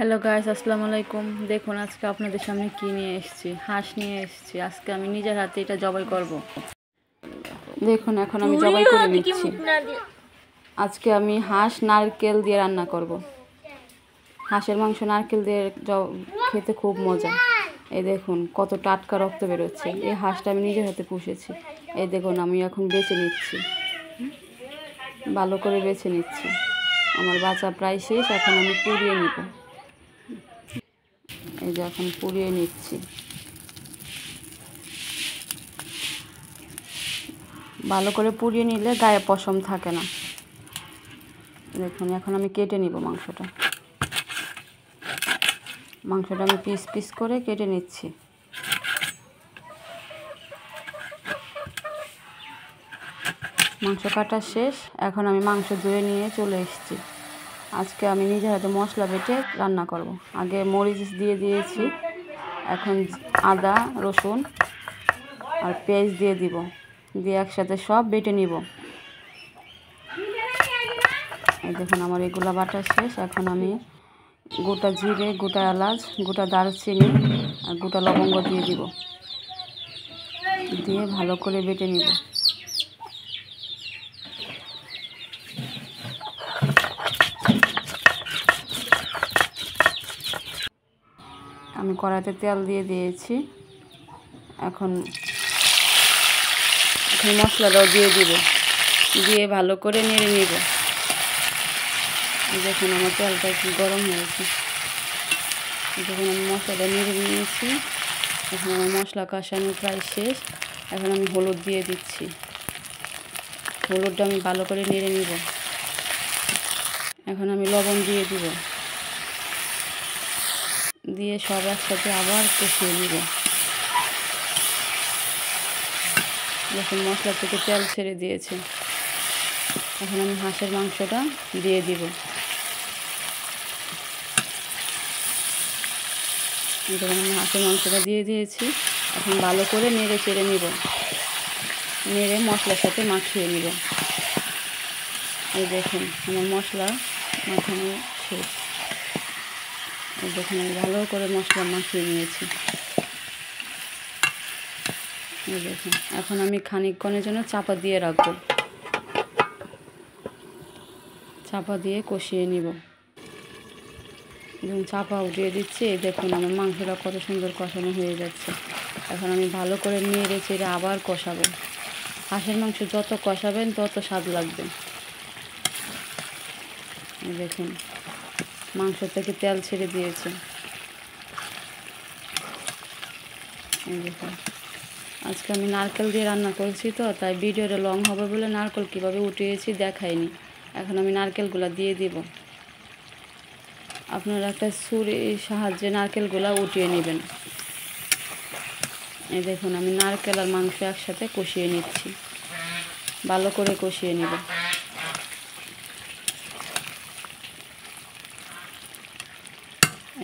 Hello guys, আসসালামু আলাইকুম। দেখুন আজকে আপনাদের সামনে কি নিয়ে এসেছি। হাঁস নিয়ে এসেছি। আজকে আমি নিজের হাতে এটা জবাই করব। দেখুন এখন আমি জবাই করে নিচ্ছি। আজকে আমি হাঁস নারকেল দিয়ে রান্না করব। হাঁসের মাংস নারকেল দিয়ে খেতে খুব মজা। এই দেখুন কত টাটকা রক্ত বেরোচ্ছে। এই হাঁসটা আমি নিজের হাতে পুষেছি। এই দেখুন আমি এখন বেছে নিচ্ছি, ভালো করে বেছে নিচ্ছি। আমার বাচ্চা প্রায় শেষ, এখন আমি পুড়িয়ে নিব। এই যে এখন পুড়িয়ে নিচ্ছি। ভালো করে পুড়িয়ে নিলে গায়ে পশম থাকে না। দেখুন এখন আমি কেটে নিব মাংসটা আমি পিস পিস করে কেটে নিচ্ছি। মাংস কাটা শেষ, এখন আমি মাংস ধুয়ে নিয়ে চলে এসেছি। আজকে আমি নিজের হাতে মশলা বেটে রান্না করব। আগে মরিচ দিয়ে দিয়েছি, এখন আদা রসুন আর পেঁয়াজ দিয়ে দিব, দিয়ে একসাথে সব বেটে নিব। এই দেখুন আমার এগুলা বাটা শেষ। এখন আমি গোটা জিরে, গোটা এলাচ, গোটা দারচিনি আর গোটা লবঙ্গ দিয়ে দিব, দিয়ে ভালো করে বেটে নিব। আমি কড়াইতে তেল দিয়ে দিয়েছি। এখন মশলাটাও দিয়ে দিব, দিয়ে ভালো করে নেড়ে নিব। দেখুন আমার তেলটা একটু গরম হয়েছে। দেখুন আমি মশলাটা নেড়ে নিয়েছি। এখন আমার মশলা কষানো প্রায় শেষ। এখন আমি হলুদ দিয়ে দিচ্ছি। হলুদটা আমি ভালো করে নেড়ে নিব। এখন আমি লবণ দিয়ে দিব, দিয়ে সব একসাথে আবার কষিয়ে নিব। দেখুন মশলা থেকে তেল ছেড়ে দিয়েছে। এখন আমি হাঁসের মাংসটা দিয়ে দিব। যখন আমি হাঁসের মাংসটা দিয়ে দিয়েছি, এখন ভালো করে নেড়ে চেড়ে নিব, নেড়ে মশলার সাথে মাখিয়ে নিব। এই দেখুন আমার মশলা মাখানো শেষ। এই দেখুন আমি ভালো করে মশলা মাখিয়ে নিয়েছি। এই দেখুন এখন আমি খানিকক্ষণের জন্য চাপা দিয়ে রাখবো, চাপা দিয়ে কষিয়ে নিব। এবং চাপা উঠিয়ে দিচ্ছি। এই দেখুন আমার মাংসটা কত সুন্দর কষানো হয়ে যাচ্ছে। এখন আমি ভালো করে নেড়ে চেড়ে আবার কষাবো। হাঁসের মাংস যত কষাবেন তত স্বাদ লাগবে। এই দেখুন মাংস থেকে তেল ছেড়ে দিয়েছে। এই দেখুন আজকে আমি নারকেল দিয়ে রান্না করছি, তো তাই ভিডিওটা লং হবে বলে নারকেল কীভাবে উঠিয়েছি দেখাইনি। এখন আমি নারকেলগুলো দিয়ে দিব। আপনারা একটা ছুরির সাহায্যে নারকেলগুলো উঠিয়ে নেবেন। এই দেখুন আমি নারকেল আর মাংস একসাথে কষিয়ে নিচ্ছি, ভালো করে কষিয়ে নেব।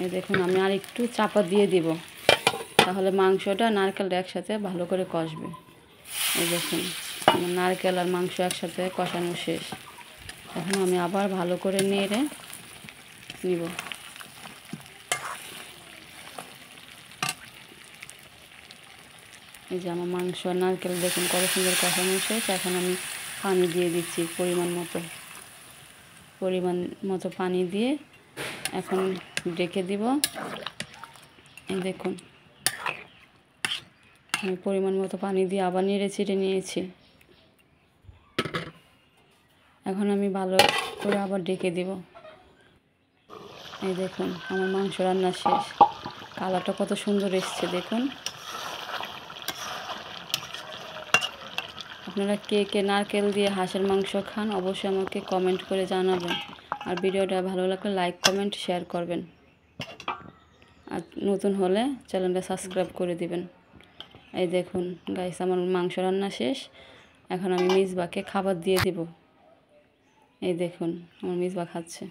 এই দেখুন আমি আর একটু চাপা দিয়ে দিব, তাহলে মাংসটা নারকেলটা একসাথে ভালো করে কষবে। এই দেখুন আমার নারকেল আর মাংস একসাথে কষানো শেষ। এখন আমি আবার ভালো করে নেড়ে নিব। এই যে আমার মাংস আর নারকেল দেখুন কত সুন্দর কষানো শেষ। এখন আমি পানি দিয়ে দিচ্ছি পরিমাণ মতো পানি দিয়ে এখন ঢেকে দিব। এই দেখুন আমি পরিমাণ মতো পানি দিয়ে আবার নেড়ে চেড়ে নিয়েছি। এখন আমি ভালো করে আবার ঢেকে দিব। এই দেখুন আমার মাংস রান্না শেষ। কালারটা কত সুন্দর এসছে দেখুন। আপনারা কে কে নারকেল দিয়ে হাঁসের মাংস খান অবশ্যই আমাকে কমেন্ট করে জানাবেন। আর ভিডিওটা ভালো লাগলে লাইক কমেন্ট শেয়ার করবেন। আর নতুন হলে চ্যানেলটা সাবস্ক্রাইব করে দিবেন। এই দেখুন গাইস আমার মাংস রান্না শেষ। এখন আমি মিসবাকে খাবার দিয়ে দিব। এই দেখুন আমার মিসবা খাচ্ছে।